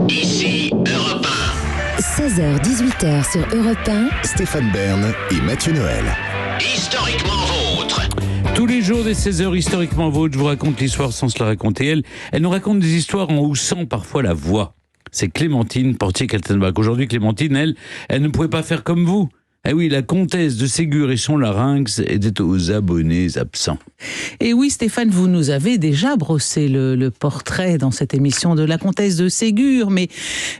Ici Europe 16h-18h sur Europe 1. Stéphane Bern et Mathieu Noël. 1. Historiquement vôtre. Tous les jours des 16h historiquement vôtres, je vous raconte l'histoire sans se la raconter. Elle nous raconte des histoires en haussant parfois la voix. C'est Clémentine Portier-Kaltenbach. Aujourd'hui, Clémentine, elle ne pouvait pas faire comme vous. Eh oui, la comtesse de Ségur et son larynx était aux abonnés absents. Et oui, Stéphane, vous nous avez déjà brossé le portrait dans cette émission de la comtesse de Ségur, mais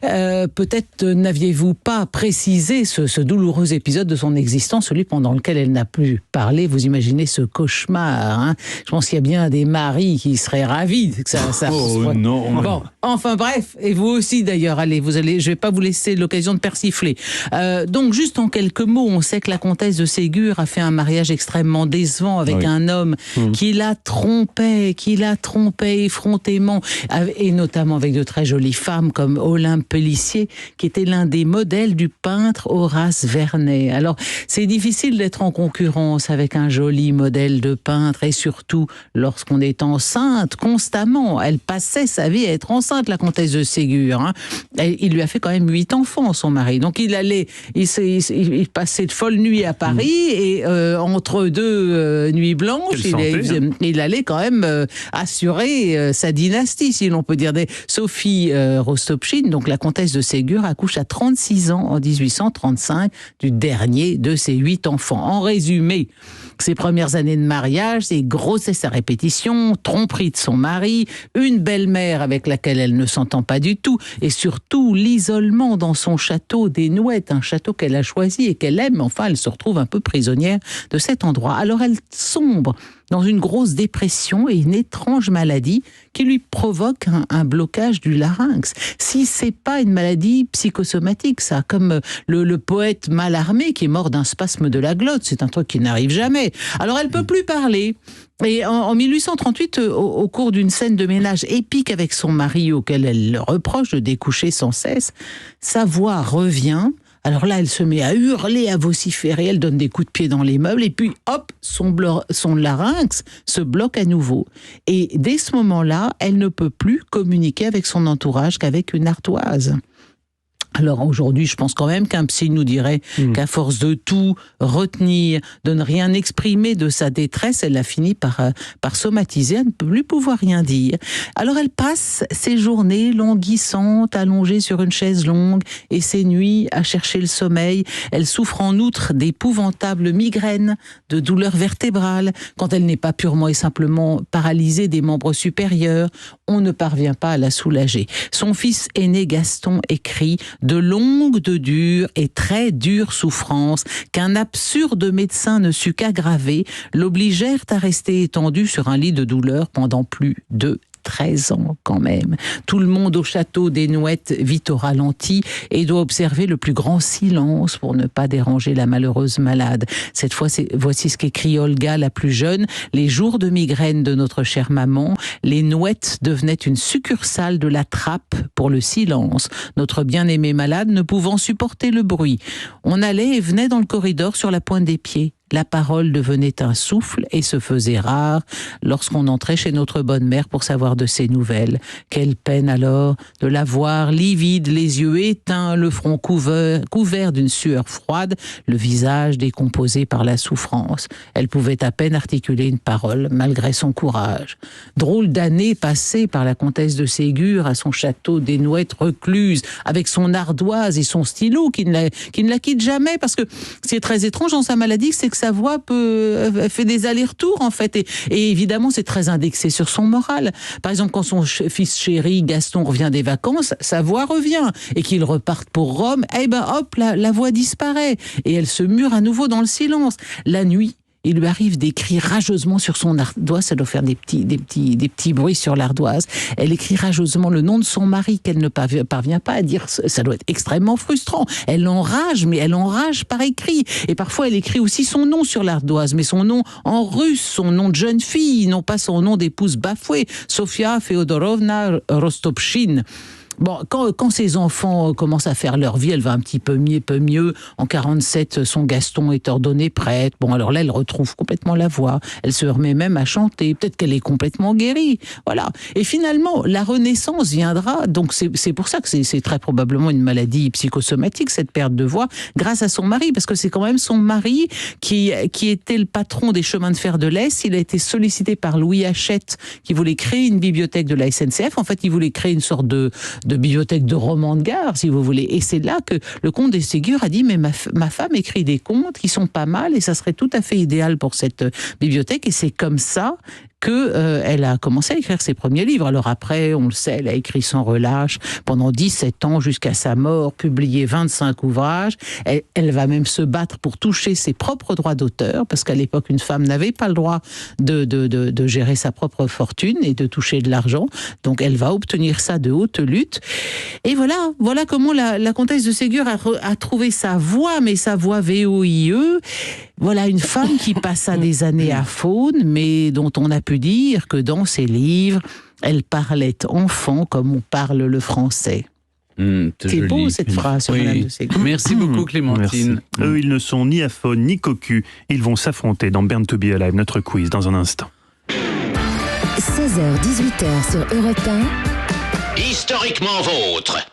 peut-être n'aviez-vous pas précisé ce douloureux épisode de son existence, celui pendant lequel elle n'a plus parlé. Vous imaginez ce cauchemar, hein? Je pense qu'il y a bien des maris qui seraient ravis que ça Oh non. Bon, enfin bref, et vous aussi d'ailleurs, allez, je vais pas vous laisser l'occasion de persifler. Donc juste en quelques mots, on sait que la comtesse de Ségur a fait un mariage extrêmement décevant avec un homme qui la trompait effrontément, et notamment avec de très jolies femmes comme Olympe Pellissier, qui était l'un des modèles du peintre Horace Vernet. Alors, c'est difficile d'être en concurrence avec un joli modèle de peintre, et surtout lorsqu'on est enceinte constamment. Elle passait sa vie à être enceinte, la comtesse de Ségur, hein. Il lui a fait quand même 8 enfants, son mari. Donc il passait de folles nuits à Paris, et entre deux nuits blanches, il allait quand même assurer sa dynastie, si l'on peut dire. Sophie Rostopchine, donc la comtesse de Ségur, accouche à 36 ans en 1835 du dernier de ses 8 enfants. En résumé, ses premières années de mariage, ses grossesses à répétition, tromperie de son mari, une belle-mère avec laquelle elle ne s'entend pas du tout, et surtout l'isolement dans son château des Nouettes, un château qu'elle a choisi et qu'elle aime. Enfin, elle se retrouve un peu prisonnière de cet endroit. Alors elle sombre dans une grosse dépression et une étrange maladie qui lui provoque un blocage du larynx. Si c'est pas une maladie psychosomatique, ça, comme le poète Mallarmé qui est mort d'un spasme de la glotte, c'est un truc qui n'arrive jamais. Alors elle peut plus parler. Et en 1838, au cours d'une scène de ménage épique avec son mari, auquel elle le reproche de découcher sans cesse, sa voix revient. Alors là, elle se met à hurler, à vociférer, elle donne des coups de pied dans les meubles, et puis hop, son larynx se bloque à nouveau. Et dès ce moment-là, elle ne peut plus communiquer avec son entourage qu'avec une ardoise. Alors aujourd'hui, je pense quand même qu'un psy nous dirait qu'à force de tout retenir, de ne rien exprimer de sa détresse, elle a fini par somatiser, à ne plus pouvoir rien dire. Alors elle passe ses journées languissantes, allongée sur une chaise longue, et ses nuits à chercher le sommeil. Elle souffre en outre d'épouvantables migraines, de douleurs vertébrales. Quand elle n'est pas purement et simplement paralysée des membres supérieurs, on ne parvient pas à la soulager. Son fils aîné Gaston écrit « De longues, de dures et très dures souffrances qu'un absurde médecin ne sut qu'aggraver l'obligèrent à rester étendu sur un lit de douleur pendant plus de 13 ans quand même. Tout le monde au château des Nouettes vit au ralenti et doit observer le plus grand silence pour ne pas déranger la malheureuse malade. Cette fois, voici ce qu'écrit Olga, la plus jeune. Les jours de migraine de notre chère maman, les Nouettes devenaient une succursale de la trappe pour le silence. Notre bien-aimé malade ne pouvant supporter le bruit. On allait et venait dans le corridor sur la pointe des pieds. La parole devenait un souffle et se faisait rare lorsqu'on entrait chez notre bonne mère pour savoir de ses nouvelles. Quelle peine alors de la voir livide, les yeux éteints, le front couvert d'une sueur froide, le visage décomposé par la souffrance. Elle pouvait à peine articuler une parole malgré son courage. Drôle d'année passée par la comtesse de Ségur à son château des Nouettes recluse, avec son ardoise et son stylo qui ne la quitte jamais, parce que ce qui est très étrange dans sa maladie, c'est que sa voix fait des allers-retours en fait, et évidemment c'est très indexé sur son moral. Par exemple, quand son fils chéri Gaston revient des vacances, sa voix revient, et qu'il reparte pour Rome, eh ben hop, la voix disparaît et elle se mure à nouveau dans le silence. La nuit, il lui arrive des cris rageusement sur son ardoise, ça doit faire des petits bruits sur l'ardoise. Elle écrit rageusement le nom de son mari qu'elle ne parvient pas à dire. Ça doit être extrêmement frustrant. Elle enrage, mais elle enrage par écrit. Et parfois, elle écrit aussi son nom sur l'ardoise, mais son nom en russe, son nom de jeune fille, non pas son nom d'épouse bafouée, Sofia Feodorovna Rostopchine. Bon, quand ses enfants commencent à faire leur vie, elle va un petit peu mieux. En 47, son Gaston est ordonné prêtre. Bon, alors là, elle retrouve complètement la voix. Elle se remet même à chanter. Peut-être qu'elle est complètement guérie. Voilà. Et finalement, la Renaissance viendra. Donc, c'est pour ça que c'est très probablement une maladie psychosomatique, cette perte de voix, grâce à son mari. Parce que c'est quand même son mari qui était le patron des chemins de fer de l'Est. Il a été sollicité par Louis Hachette, qui voulait créer une bibliothèque de la SNCF. En fait, il voulait créer une sorte de bibliothèque de romans de gare, si vous voulez. Et c'est là que le comte des Ségur a dit, mais ma femme écrit des contes qui sont pas mal et ça serait tout à fait idéal pour cette bibliothèque. Et c'est comme ça elle a commencé à écrire ses premiers livres. Alors après, on le sait, elle a écrit sans relâche pendant 17 ans jusqu'à sa mort, publié 25 ouvrages. Elle va même se battre pour toucher ses propres droits d'auteur, parce qu'à l'époque, une femme n'avait pas le droit de gérer sa propre fortune et de toucher de l'argent. Donc elle va obtenir ça de haute lutte. Et voilà comment la comtesse de Ségur a trouvé sa voix, mais sa voix VOIE. Voilà une femme qui passa des années à Faune, mais dont on a pu dire que dans ses livres, elle parlait enfant comme on parle le français. C'est beau cette phrase sur Madame de Ségur. Merci beaucoup Clémentine. Merci. Eux, ils ne sont ni aphones ni cocus. Ils vont s'affronter dans Burn to be Alive, notre quiz, dans un instant. 16h-18h sur Europe 1. Historiquement vôtre.